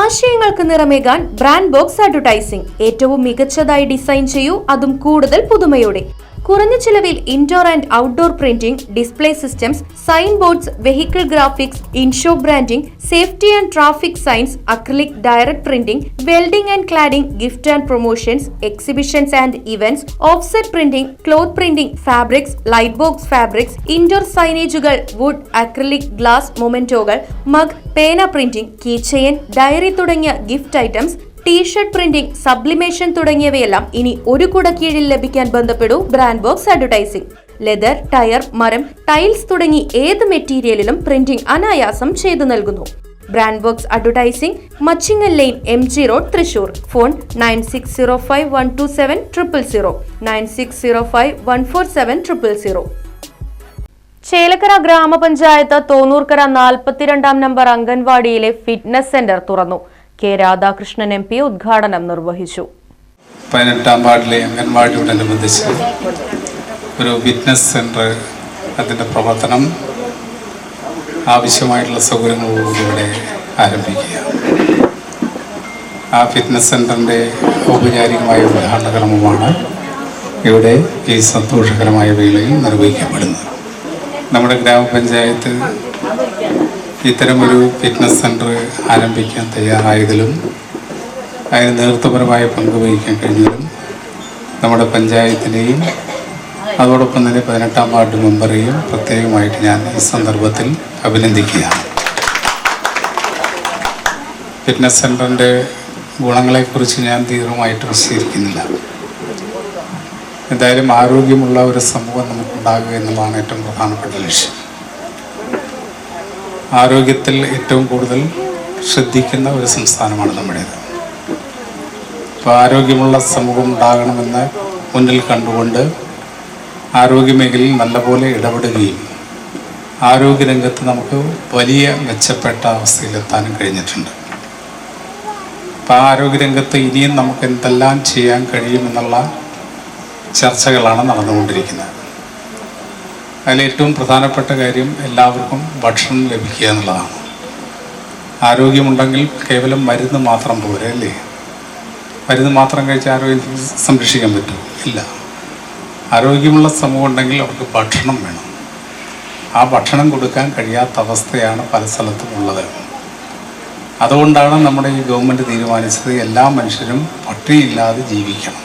ആശയങ്ങൾക്ക് നിറമേകാൻ brand box advertising ഏറ്റവും മികച്ചതായി ഡിസൈൻ ചെയ്യൂ, അതും കൂടുതൽ പുതുമയോടെ. കുറഞ്ഞ ചിലവിൽ indoor and outdoor printing, display systems, sign boards, vehicle graphics, in shop branding, safety and traffic signs, acrylic direct printing, welding and cladding, gift and promotions, exhibitions and events, offset printing, cloth printing, fabrics, light box fabrics, indoor സൈനേജുകൾ, wood, acrylic glass മൊമെന്റോകൾ, mug, പേന printing, key chain, diary തുടങ്ങിയ gift items, T-shirt printing, sublimation തുടങ്ങിയവയെല്ലാം ഇനി ഒരു കുട കീഴിൽ ലഭിക്കാൻ ബന്ധപ്പെടൂ brand box advertising. Leather, tyre, മരം, ടൈൽസ് തുടങ്ങി ഏത് മെറ്റീരിയലിലും പ്രിന്റിംഗ് അനായാസം ചെയ്തു നൽകുന്നു. Brand box advertising, Machingal line, MG road, Thrissur. Phone 9605127000, 9605147000. Chelakkara ഗ്രാമപഞ്ചായത്ത് തോന്നൂർക്കര 42 നമ്പർ അംഗൻവാടിയിലെ ഫിറ്റ്നസ് സെന്റർ തുറന്നു. കെ രാധാകൃഷ്ണൻ MP ഉദ്ഘാടനം നിർവഹിച്ചു. 18 വാർഡിലെ അംഗൻവാടിയോടനുബന്ധിച്ച് ഒരു ഫിറ്റ്നസ് സെന്റർ, അതിൻ്റെ പ്രവർത്തനം ആവശ്യമായിട്ടുള്ള സൗകര്യങ്ങളോടുകൂടി ഇവിടെ ആരംഭിക്കുക. ആ ഫിറ്റ്നസ് സെന്ററിൻ്റെ ഔപചാരികമായ ഉദ്ഘാടന ക്രമമാണ് ഇവിടെ ഈ സന്തോഷകരമായ വേളയിൽ നിർവഹിക്കപ്പെടുന്നത്. നമ്മുടെ ഗ്രാമപഞ്ചായത്ത് ഇത്തരമൊരു ഫിറ്റ്നസ് സെൻറ്റർ ആരംഭിക്കാൻ തയ്യാറായതിലും അതിന് നേതൃത്വപരമായ പങ്ക് വഹിക്കാൻ കഴിഞ്ഞതിലും നമ്മുടെ പഞ്ചായത്തിനെയും അതോടൊപ്പം തന്നെ 18 വാർഡ് മെമ്പറെയും പ്രത്യേകമായിട്ട് ഞാൻ ഈ സന്ദർഭത്തിൽ അഭിനന്ദിക്കുകയാണ്. ഫിറ്റ്നസ് സെൻറ്ററിൻ്റെ ഗുണങ്ങളെക്കുറിച്ച് ഞാൻ തീവ്രമായിട്ട് വിശദീകരിക്കുന്നില്ല. എന്തായാലും ആരോഗ്യമുള്ള ഒരു സമൂഹം നമുക്കുണ്ടാകുക എന്നുള്ളതാണ് ഏറ്റവും പ്രധാനപ്പെട്ട ലക്ഷ്യം. ആരോഗ്യത്തിൽ ഏറ്റവും കൂടുതൽ ശ്രദ്ധിക്കുന്ന ഒരു സംസ്ഥാനമാണ് നമ്മുടേത്. അപ്പോൾ ആരോഗ്യമുള്ള സമൂഹം ഉണ്ടാകണമെന്ന് മുന്നിൽ കണ്ടുകൊണ്ട് ആരോഗ്യമേഖലയിൽ നല്ലപോലെ ഇടപെടുകയും ആരോഗ്യരംഗത്ത് നമുക്ക് വലിയ മെച്ചപ്പെട്ട അവസ്ഥയിലെത്താനും കഴിഞ്ഞിട്ടുണ്ട്. അപ്പോൾ ആ ആരോഗ്യരംഗത്ത് ഇനിയും നമുക്ക് എന്തെല്ലാം ചെയ്യാൻ കഴിയുമെന്നുള്ള ചർച്ചകളാണ് നടന്നുകൊണ്ടിരിക്കുന്നത്. അതിലേറ്റവും പ്രധാനപ്പെട്ട കാര്യം എല്ലാവർക്കും ഭക്ഷണം ലഭിക്കുക എന്നുള്ളതാണ്. ആരോഗ്യമുണ്ടെങ്കിൽ കേവലം മരുന്ന് മാത്രം പോരെ, അല്ലേ? മരുന്ന് മാത്രം കഴിച്ച് ആരോഗ്യം സംരക്ഷിക്കാൻ പറ്റും? ഇല്ല. ആരോഗ്യമുള്ള സമൂഹം ഉണ്ടെങ്കിൽ അവർക്ക് ഭക്ഷണം വേണം. ആ ഭക്ഷണം കൊടുക്കാൻ കഴിയാത്ത അവസ്ഥയാണ് പല സ്ഥലത്തും ഉള്ളത്. അതുകൊണ്ടാണ് നമ്മുടെ ഈ ഗവൺമെൻറ് തീരുമാനിച്ചത് എല്ലാ മനുഷ്യരും പട്ടിണിയില്ലാതെ ജീവിക്കണം.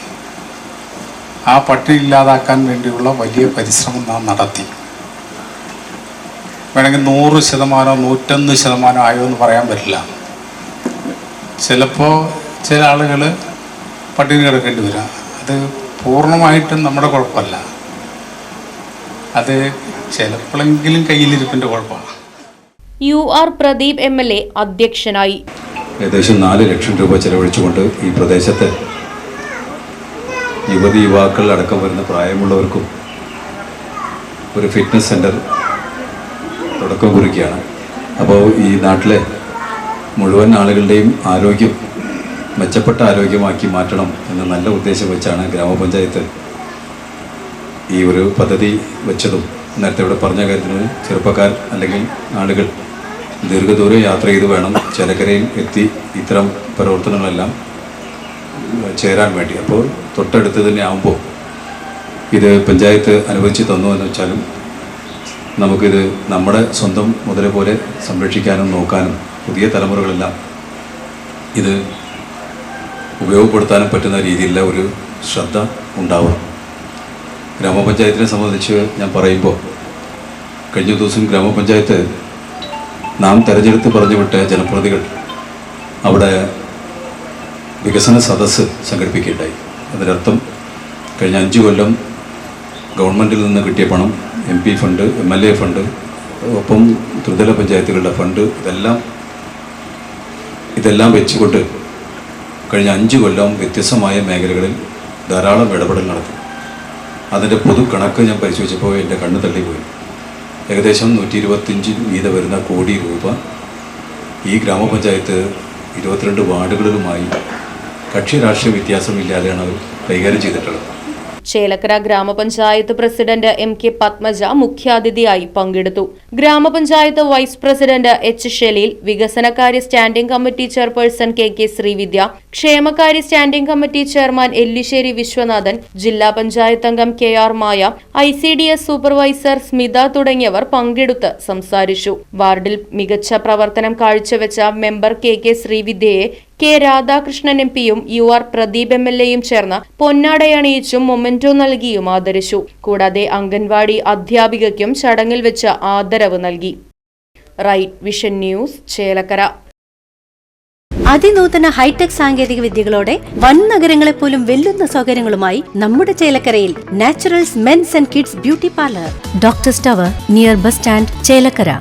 ആ പട്ടിണി ഇല്ലാതാക്കാൻ വേണ്ടിയുള്ള വലിയ പരിശ്രമം നാം നടത്തി. വേണമെങ്കിൽ 100%, 101% ആയോ എന്ന് പറയാൻ പറ്റില്ല. ചിലപ്പോൾ ചില ആളുകൾ പട്ടിണി കിടക്കേണ്ടി വരാം. അത് പൂർണ്ണമായിട്ടും നമ്മുടെ കുഴപ്പമല്ല, അത് ചിലപ്പോഴെങ്കിലും കയ്യിലിരിപ്പിൻ്റെ കുഴപ്പമാണ്. UR പ്രദീപ് MLA അധ്യക്ഷനായി. ഏകദേശം 4 ലക്ഷം രൂപ ചെലവഴിച്ചുകൊണ്ട് ഈ പ്രദേശത്ത് യുവതി-യുവാക്കൾ അടക്കം വരുന്ന പ്രായമുള്ളവർക്കും ഒരു ഫിറ്റ്നസ് സെൻറ്റർ തുടക്കം കുറിക്കുകയാണ്. അപ്പോൾ ഈ നാട്ടിലെ മുഴുവൻ ആളുകളുടെയും ആരോഗ്യം മെച്ചപ്പെട്ട ആരോഗ്യമാക്കി മാറ്റണം എന്ന നല്ല ഉദ്ദേശം വെച്ചാണ് ഗ്രാമപഞ്ചായത്ത് ഈ ഒരു പദ്ധതി വെച്ചതും. നേരത്തെ ഇവിടെ പറഞ്ഞ കാര്യത്തിന് ചെറുപ്പക്കാർ അല്ലെങ്കിൽ ആളുകൾ ദീർഘദൂരം യാത്ര ചെയ്ത് വേണം ചേലക്കരയിൽ എത്തി ഇത്തരം പ്രവർത്തനങ്ങളെല്ലാം ചേരാൻ വേണ്ടി. അപ്പോൾ തൊട്ടടുത്ത് തന്നെ ആകുമ്പോൾ ഇത് പഞ്ചായത്ത് അനുവദിച്ച് തന്നു എന്ന് വെച്ചാലും നമുക്കിത് നമ്മുടെ സ്വന്തം മുതലെ പോലെ സംരക്ഷിക്കാനും നോക്കാനും പുതിയ തലമുറകളെല്ലാം ഇത് ഉപയോഗപ്പെടുത്താനും പറ്റുന്ന രീതിയിലുള്ള ഒരു ശ്രദ്ധ ഉണ്ടാവണം. ഗ്രാമപഞ്ചായത്തിനെ സംബന്ധിച്ച് ഞാൻ പറയുമ്പോൾ, കഴിഞ്ഞ ദിവസം ഗ്രാമപഞ്ചായത്ത് നാം തെരഞ്ഞെടുത്ത് പറഞ്ഞുവിട്ട ജനപ്രതിനിധികൾ അവിടെ വികസന സദസ്സ് സംഘടിപ്പിക്കുകയുണ്ടായി. അതിനർത്ഥം കഴിഞ്ഞ 5 കൊല്ലം ഗവൺമെൻറ്റിൽ നിന്ന് കിട്ടിയ പണം, MP ഫണ്ട്, MLA ഫണ്ട്, ഒപ്പം ത്രിതല പഞ്ചായത്തുകളുടെ ഫണ്ട്, ഇതെല്ലാം വെച്ചുകൊണ്ട് കഴിഞ്ഞ 5 കൊല്ലം വ്യത്യസ്തമായ മേഖലകളിൽ ധാരാളം ഇടപെടൽ നടത്തി. അതിൻ്റെ പൊതു കണക്ക് ഞാൻ പരിശോധിച്ചപ്പോൾ എൻ്റെ കണ്ണ് തള്ളിപ്പോയി. ഏകദേശം 125 വീതം വരുന്ന കോടി രൂപ ഈ ഗ്രാമപഞ്ചായത്ത് 22 വാർഡുകളിലുമായി കക്ഷി രാഷ്ട്രീയ വ്യത്യാസമില്ലാതെയാണ് അവർ കൈകാര്യം ചെയ്തിട്ടുള്ളത്. ചേലക്കര ഗ്രാമപഞ്ചായത്ത് പ്രസിഡന്റ് MK പത്മജ മുഖ്യാതിഥിയായി പങ്കെടുത്തു. ഗ്രാമപഞ്ചായത്ത് വൈസ് പ്രസിഡന്റ് H ഷലീൽ, വികസനകാര്യ standing committee chairperson KK Srividya, ക്ഷേമകാര്യ standing committee chairman Ellissery Viswanathan, ജില്ലാ പഞ്ചായത്ത് അംഗം KR Maya, ICDS supervisor Smitha തുടങ്ങിയവർ പങ്കെടുത്ത് സംസാരിച്ചു. വാർഡിൽ മികച്ച പ്രവർത്തനം കാഴ്ചവെച്ച മെമ്പർ KK ശ്രീവിദ്യയെ K രാധാകൃഷ്ണൻ MPയും UR പ്രദീപ് MLAയും ചേർന്ന് പൊന്നാടയണിയിച്ചും മൊമെന്റോ നൽകിയും ആദരിച്ചു. കൂടാതെ അംഗൻവാടി അധ്യാപികയ്ക്കും ചടങ്ങിൽ വെച്ച് ആദരവ് നൽകി. Right vision news, Chelakkara. അതിനൂതന ഹൈടെക് സാങ്കേതിക വിദ്യകളോടെ വൻ നഗരങ്ങളെ പോലും വെല്ലുന്ന സൗകര്യങ്ങളുമായി നമ്മുടെ ചേലക്കരയിൽ Naturals men's and kids beauty parlour, doctors tower, near bus stand, Chelakkara.